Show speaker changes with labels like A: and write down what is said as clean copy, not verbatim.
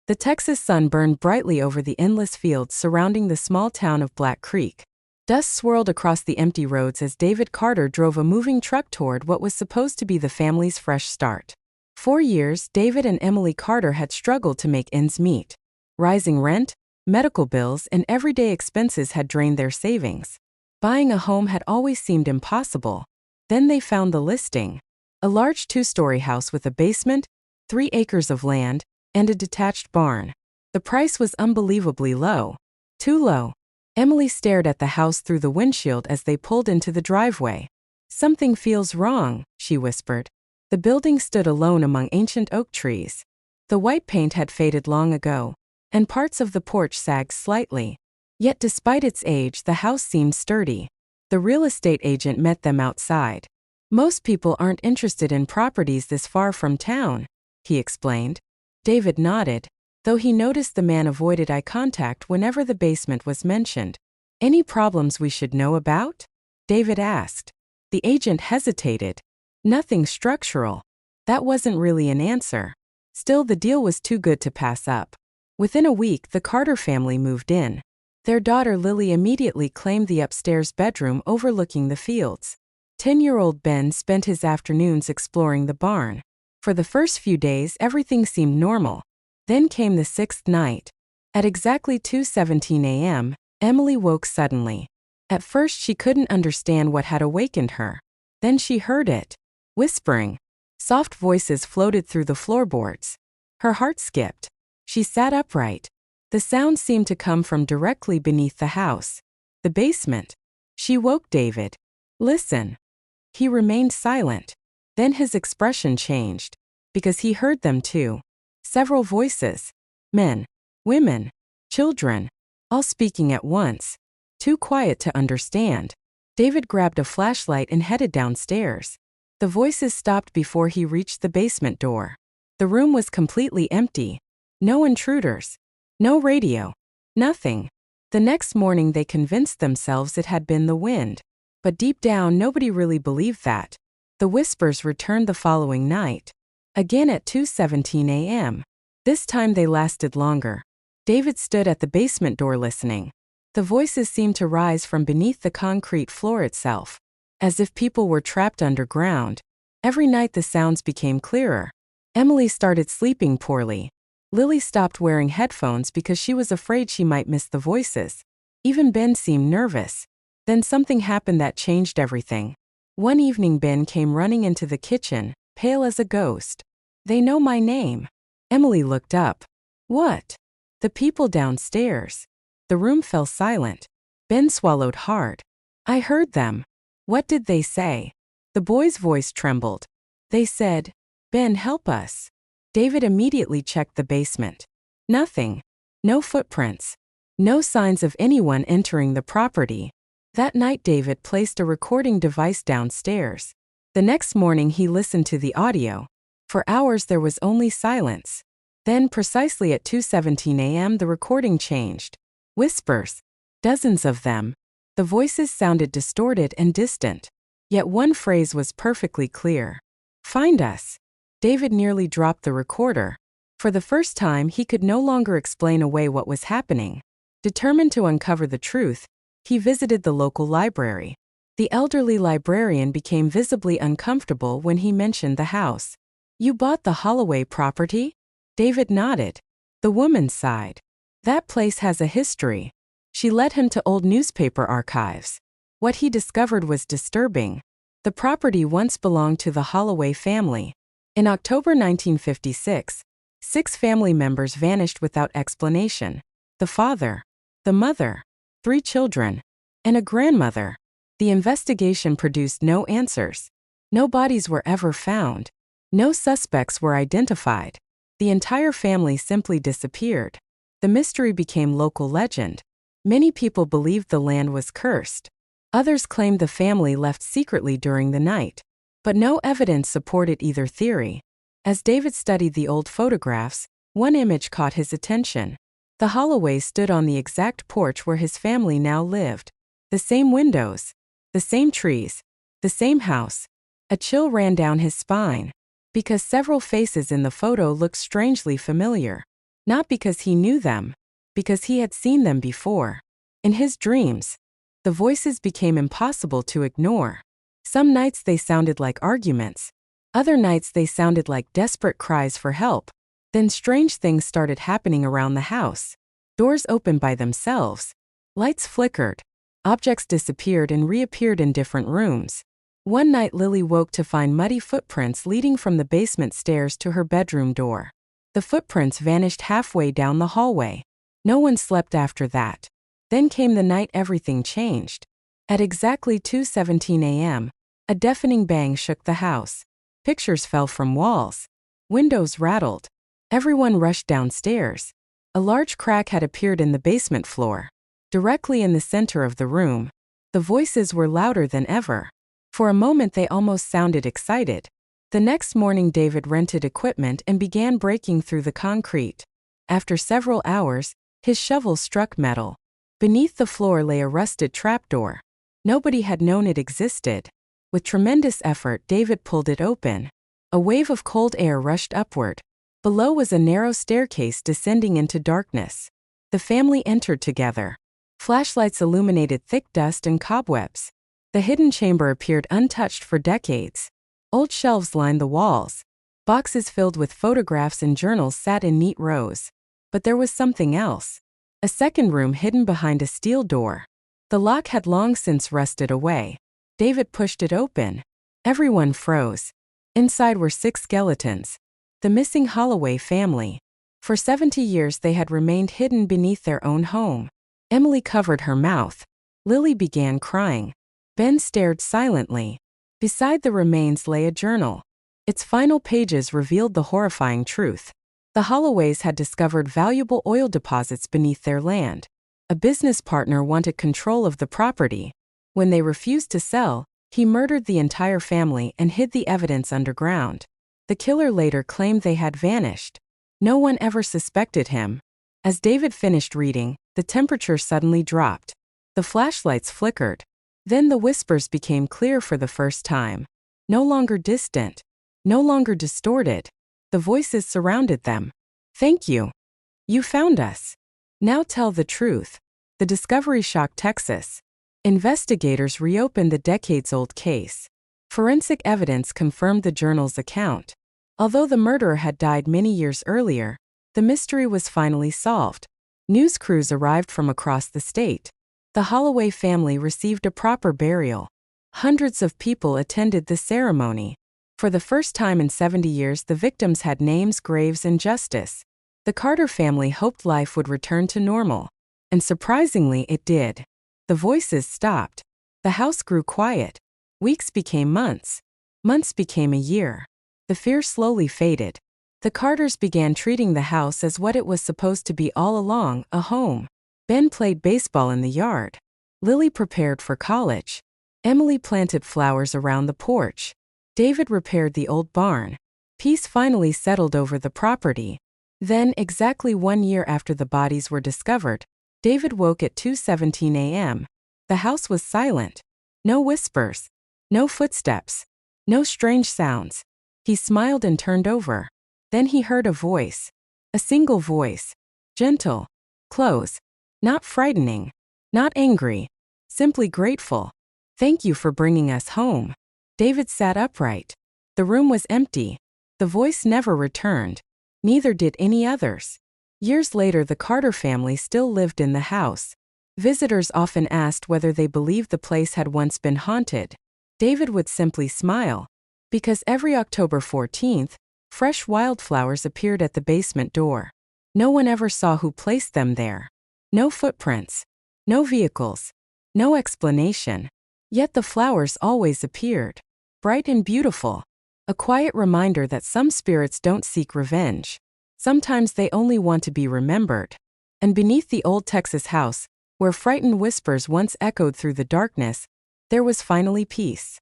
A: The Texas sun burned brightly over the endless fields surrounding the small town of Black Creek. Dust swirled across the empty roads as David Carter drove a moving truck toward what was supposed to be the family's fresh start. For years, David and Emily Carter had struggled to make ends meet. Rising rent, medical bills, and everyday expenses had drained their savings. Buying a home had always seemed impossible. Then they found the listing. A large 2-story house with a basement, 3 acres of land, and a detached barn. The price was unbelievably low. Too low. Emily stared at the house through the windshield as they pulled into the driveway. "Something feels wrong," she whispered. The building stood alone among ancient oak trees. The white paint had faded long ago, and parts of the porch sagged slightly. Yet despite its age, the house seemed sturdy. The real estate agent met them outside. "Most people aren't interested in properties this far from town," he explained. David nodded, though he noticed the man avoided eye contact whenever the basement was mentioned. "Any problems we should know about?" David asked. The agent hesitated. "Nothing structural." That wasn't really an answer. Still, the deal was too good to pass up. Within a week, the Carter family moved in. Their daughter Lily immediately claimed the upstairs bedroom overlooking the fields. 10-year-old Ben spent his afternoons exploring the barn. For the first few days, everything seemed normal. Then came the 6th night. At exactly 2:17 a.m., Emily woke suddenly. At first, she couldn't understand what had awakened her. Then she heard it. Whispering. Soft voices floated through the floorboards. Her heart skipped. She sat upright. The sound seemed to come from directly beneath the house. The basement. She woke David. "Listen." He remained silent. Then his expression changed. Because he heard them too. Several voices. Men. Women. Children. All speaking at once. Too quiet to understand. David grabbed a flashlight and headed downstairs. The voices stopped before he reached the basement door. The room was completely empty. No intruders. No radio. Nothing. The next morning they convinced themselves it had been the wind. But deep down nobody really believed that. The whispers returned the following night. Again at 2:17 a.m. This time they lasted longer. David stood at the basement door listening. The voices seemed to rise from beneath the concrete floor itself. As if people were trapped underground. Every night the sounds became clearer. Emily started sleeping poorly. Lily stopped wearing headphones because she was afraid she might miss the voices. Even Ben seemed nervous. Then something happened that changed everything. One evening Ben came running into the kitchen, pale as a ghost. "They know my name." Emily looked up. "What?" "The people downstairs." The room fell silent. Ben swallowed hard. "I heard them." "What did they say?" The boy's voice trembled. "They said, 'Ben, help us.'" David immediately checked the basement. Nothing. No footprints. No signs of anyone entering the property. That night David placed a recording device downstairs. The next morning he listened to the audio. For hours there was only silence. Then, precisely at 2:17 a.m., the recording changed. Whispers. Dozens of them. The voices sounded distorted and distant. Yet one phrase was perfectly clear. "Find us." David nearly dropped the recorder. For the first time, he could no longer explain away what was happening. Determined to uncover the truth, he visited the local library. The elderly librarian became visibly uncomfortable when he mentioned the house. "You bought the Holloway property?" David nodded. The woman sighed. "That place has a history." She led him to old newspaper archives. What he discovered was disturbing. The property once belonged to the Holloway family. In October 1956, 6 family members vanished without explanation. The father, the mother, 3 children, and a grandmother. The investigation produced no answers. No bodies were ever found. No suspects were identified. The entire family simply disappeared. The mystery became local legend. Many people believed the land was cursed. Others claimed the family left secretly during the night. But no evidence supported either theory. As David studied the old photographs, one image caught his attention. The Holloways stood on the exact porch where his family now lived. The same windows, the same trees, the same house. A chill ran down his spine, because several faces in the photo looked strangely familiar. Not because he knew them, because he had seen them before. In his dreams, the voices became impossible to ignore. Some nights they sounded like arguments. Other nights they sounded like desperate cries for help. Then strange things started happening around the house. Doors opened by themselves. Lights flickered. Objects disappeared and reappeared in different rooms. One night Lily woke to find muddy footprints leading from the basement stairs to her bedroom door. The footprints vanished halfway down the hallway. No one slept after that. Then came the night everything changed. At exactly 2:17 a.m., a deafening bang shook the house. Pictures fell from walls. Windows rattled. Everyone rushed downstairs. A large crack had appeared in the basement floor. Directly in the center of the room, the voices were louder than ever. For a moment they almost sounded excited. The next morning David rented equipment and began breaking through the concrete. After several hours, his shovel struck metal. Beneath the floor lay a rusted trapdoor. Nobody had known it existed. With tremendous effort, David pulled it open. A wave of cold air rushed upward. Below was a narrow staircase descending into darkness. The family entered together. Flashlights illuminated thick dust and cobwebs. The hidden chamber appeared untouched for decades. Old shelves lined the walls. Boxes filled with photographs and journals sat in neat rows. But there was something else. A second room hidden behind a steel door. The lock had long since rusted away. David pushed it open. Everyone froze. Inside were 6 skeletons. The missing Holloway family. For 70 years they had remained hidden beneath their own home. Emily covered her mouth. Lily began crying. Ben stared silently. Beside the remains lay a journal. Its final pages revealed the horrifying truth. The Holloways had discovered valuable oil deposits beneath their land. A business partner wanted control of the property. When they refused to sell, he murdered the entire family and hid the evidence underground. The killer later claimed they had vanished. No one ever suspected him. As David finished reading, the temperature suddenly dropped. The flashlights flickered. Then the whispers became clear for the first time. No longer distant. No longer distorted. The voices surrounded them. "Thank you. You found us. Now tell the truth." The discovery shocked Texas. Investigators reopened the decades-old case. Forensic evidence confirmed the journal's account. Although the murderer had died many years earlier, the mystery was finally solved. News crews arrived from across the state. The Holloway family received a proper burial. Hundreds of people attended the ceremony. For the first time in 70 years, the victims had names, graves, and justice. The Carter family hoped life would return to normal. And surprisingly, it did. The voices stopped. The house grew quiet. Weeks became months. Months became a year. The fear slowly faded. The Carters began treating the house as what it was supposed to be all along, a home. Ben played baseball in the yard. Lily prepared for college. Emily planted flowers around the porch. David repaired the old barn. Peace finally settled over the property. Then, exactly 1 year after the bodies were discovered, David woke at 2:17 a.m. The house was silent. No whispers. No footsteps. No strange sounds. He smiled and turned over. Then he heard a voice. A single voice. Gentle. Close. Not frightening. Not angry. Simply grateful. "Thank you for bringing us home." David sat upright. The room was empty. The voice never returned. Neither did any others. Years later, the Carter family still lived in the house. Visitors often asked whether they believed the place had once been haunted. David would simply smile. Because every October 14th, fresh wildflowers appeared at the basement door. No one ever saw who placed them there. No footprints. No vehicles. No explanation. Yet the flowers always appeared. Bright and beautiful. A quiet reminder that some spirits don't seek revenge. Sometimes they only want to be remembered. And beneath the old Texas house, where frightened whispers once echoed through the darkness, there was finally peace.